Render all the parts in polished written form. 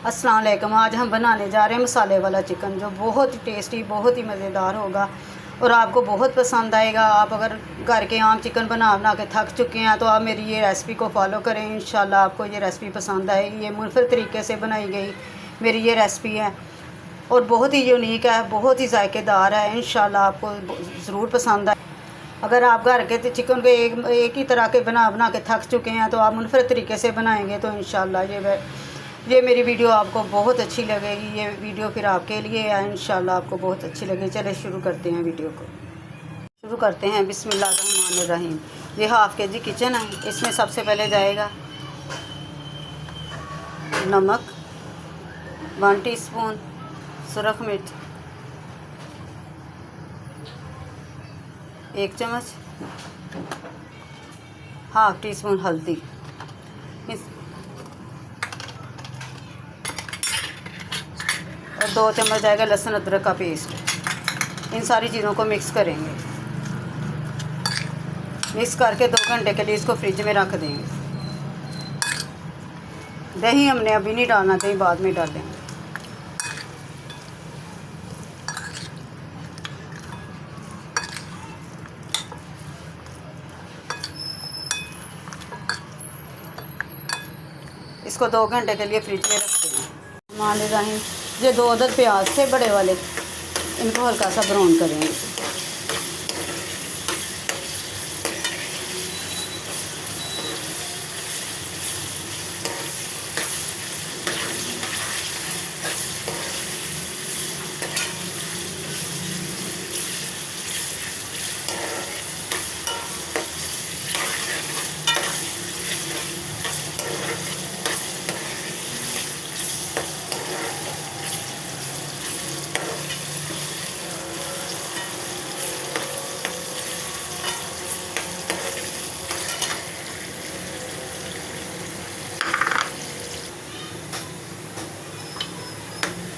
अस्सलाम वालेकुम। आज हम बनाने जा रहे हैं मसाले वाला चिकन, जो बहुत टेस्टी, बहुत ही मज़ेदार होगा और आपको बहुत पसंद आएगा। आप अगर घर के आम चिकन बना के थक चुके हैं तो आप मेरी ये रेसिपी को फॉलो करें। इंशाल्लाह आपको ये रेसिपी पसंद आएगी। ये मुनफरद तरीके से बनाई गई मेरी ये रेसिपी है और बहुत ही यूनिक है, बहुत ही जायकेदार है। इंशाल्लाह आपको ज़रूर पसंद आए। अगर आप घर के चिकन को एक ही तरह के बना के थक चुके हैं तो आप मुनफरद तरीके से बनाएंगे तो इंशाल्लाह ये मेरी वीडियो आपको बहुत अच्छी लगेगी। ये वीडियो फिर आपके लिए है, इंशाल्लाह आपको बहुत अच्छी लगेगी। चलिए शुरू करते हैं वीडियो को। शुरू करते हैं। बिस्मिल्लाहिर्रहमानिर्रहीम। ये हाफ़ के जी किचन है। इसमें सबसे पहले जाएगा नमक, 1 टीस्पून सुरख मिर्च, 1 चम्मच, हाफ़ टीस्पून हल्दी, और 2 चम्मच जाएगा लहसुन अदरक का पेस्ट। इन सारी चीज़ों को मिक्स करेंगे। मिक्स करके 2 घंटे के लिए इसको फ्रिज में रख देंगे। दही हमने अभी नहीं डालना, दही बाद में डालेंगे। इसको 2 घंटे के लिए फ्रिज में रखते हैं। मान रही ये 2 अदद प्याज थे बड़े वाले, इनको हल्का सा ब्राउन करेंगे।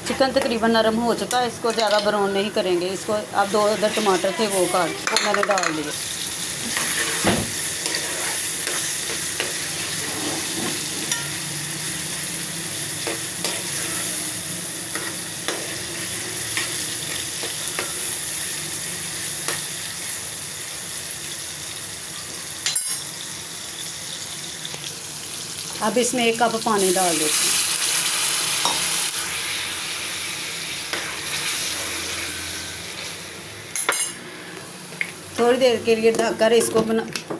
चिकन तकरीबन नरम हो चुका है। इसको ज़्यादा ब्राउन नहीं करेंगे। इसको अब 2 अदर टमाटर थे वो मैंने डाल दिए। अब इसमें 1 कप पानी डाल देते हैं। थोड़ी देर के लिए ढककर इसको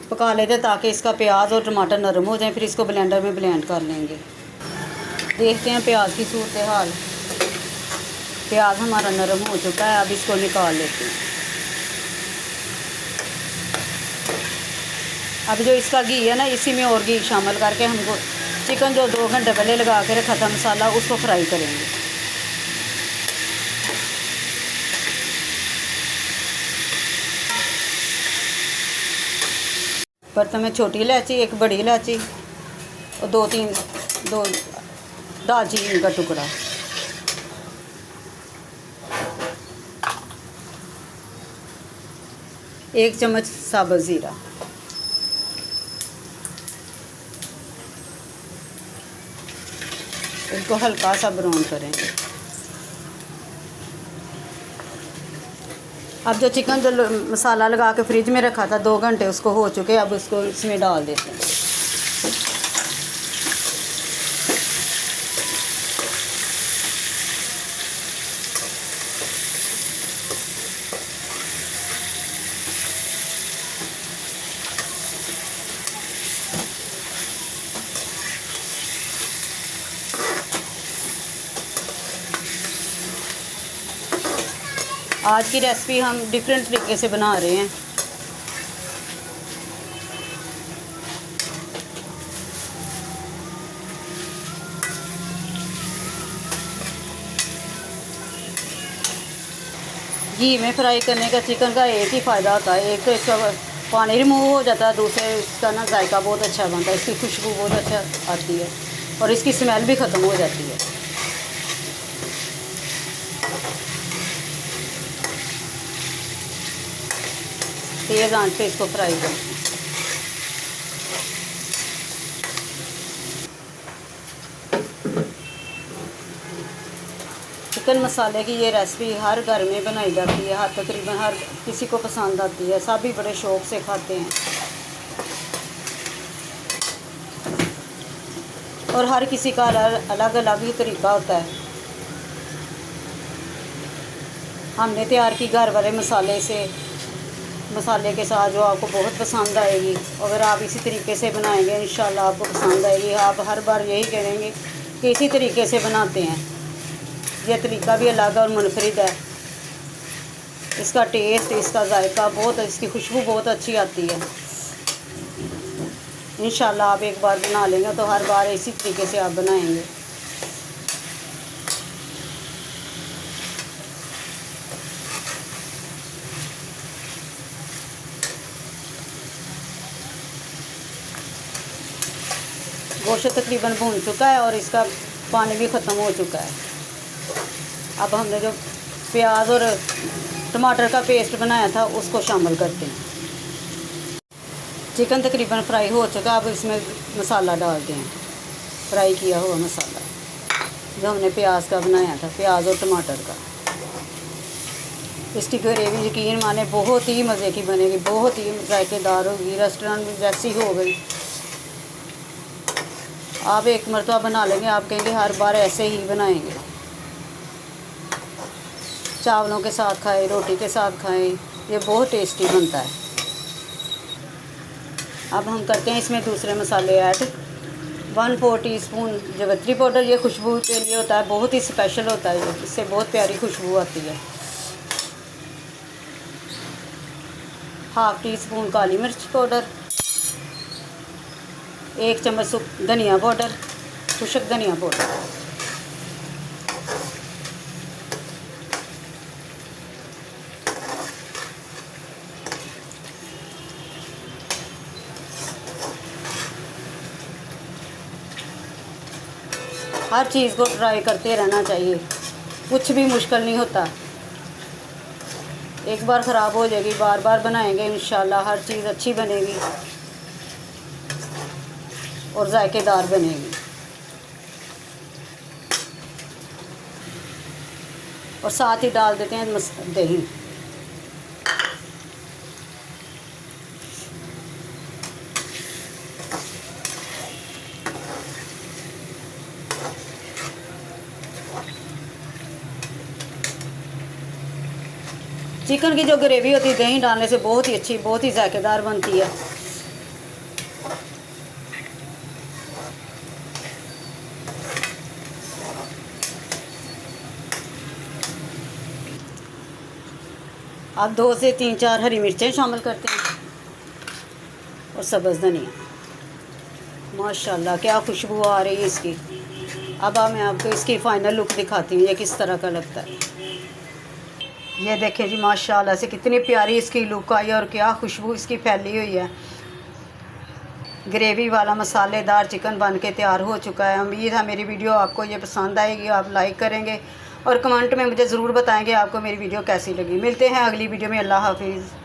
पका लेते ताकि इसका प्याज और टमाटर नरम हो जाए। फिर इसको ब्लेंडर में ब्लेंड कर लेंगे। देखते हैं प्याज की सूरत हाल। प्याज हमारा नरम हो चुका है। अब इसको निकाल लेते हैं। अब जो इसका घी है ना, इसी में और घी शामिल करके हमको चिकन जो 2 घंटे पहले लगा के रखा था मसाला, उसको फ्राई करेंगे। बर्तन में छोटी इलायची, 1 बड़ी इलायची और 2 दालचीनी का टुकड़ा, 1 चम्मच साबुत ज़ीरा, इनको हल्का सा ब्राउन करेंगे। अब जो चिकन जो मसाला लगा के फ्रिज में रखा था 2 घंटे उसको हो चुके। अब उसको इसमें डाल देते हैं। आज की रेसिपी हम डिफरेंट तरीके से बना रहे हैं। घी में फ्राई करने का चिकन का एक ही फ़ायदा होता है। एक तो इसका पानी रिमूव हो जाता है, दूसरे इसका ना जायका बहुत अच्छा बनता है। इसकी खुशबू बहुत अच्छा आती है और इसकी स्मेल भी ख़त्म हो जाती है। तेज़ आंच पे इसको फ्राई करें। चिकन मसाले की ये रेसिपी हर घर में बनाई जाती है, तकरीबन हर किसी को पसंद आती है, सभी बड़े शौक़ से खाते हैं और हर किसी का अलग अलग ही तरीका होता है। हमने तैयार की घर वाले मसाले के साथ, जो आपको बहुत पसंद आएगी। अगर आप इसी तरीके से बनाएंगे इंशाल्लाह आपको पसंद आएगी। आप हर बार यही कहेंगे कि इसी तरीके से बनाते हैं। यह तरीका भी अलग और मुनफरिद है। इसका टेस्ट, इसका जायका बहुत, इसकी खुशबू बहुत अच्छी आती है। इंशाल्लाह आप एक बार बना लेंगे तो हर बार इसी तरीके से आप बनाएंगे। गोश्त तकरीबन भून चुका है और इसका पानी भी ख़त्म हो चुका है। अब हमने जो प्याज और टमाटर का पेस्ट बनाया था उसको शामिल करते हैं। चिकन तकरीबन फ्राई हो चुका, अब इसमें मसाला डालते हैं, फ्राई किया हुआ मसाला जो हमने प्याज का बनाया था, प्याज और टमाटर का। इसकी ग्रेवी यकीन माने बहुत ही मज़े की बनेगी, बहुत ही जायकेदार होगी, रेस्टोरेंट में जैसी हो गई। आप एक मरतबा बना लेंगे, आप कहेंगे हर बार ऐसे ही बनाएंगे। चावलों के साथ खाएं, रोटी के साथ खाएं, ये बहुत टेस्टी बनता है। अब हम करते हैं इसमें दूसरे मसाले ऐड। 1/4 टीस्पून जावित्री पाउडर, ये खुशबू के लिए होता है, बहुत ही स्पेशल होता है, इससे बहुत प्यारी खुशबू आती है। 1/2 टीस्पून काली मिर्च पाउडर, 1 चम्मच धनिया पाउडर, खुश्क धनिया पाउडर, हर चीज़ को ट्राई करते रहना चाहिए, कुछ भी मुश्किल नहीं होता। एक बार ख़राब हो जाएगी, बार बार बनाएंगे इंशाल्लाह हर चीज़ अच्छी बनेगी और जायकेदार बनेगी। और साथ ही डाल देते हैं दही। चिकन की जो ग्रेवी होती है दही डालने से बहुत ही अच्छी, बहुत ही जायकेदार बनती है। अब 2 से 3-4 हरी मिर्चें शामिल करते हैं और सब्ज़ धनिया। माशाल्लाह क्या खुशबू आ रही है इसकी। अब मैं आपको इसकी फ़ाइनल लुक दिखाती हूँ, ये किस तरह का लगता है। ये देखिए जी, माशाल्लाह से कितनी प्यारी इसकी लुक आई और क्या खुशबू इसकी फैली हुई है। ग्रेवी वाला मसालेदार चिकन बन के तैयार हो चुका है। उम्मीद है मेरी वीडियो आपको ये पसंद आएगी, आप लाइक करेंगे और कमेंट में मुझे ज़रूर बताएंगे आपको मेरी वीडियो कैसी लगी। मिलते हैं अगली वीडियो में। अल्लाह हाफिज़।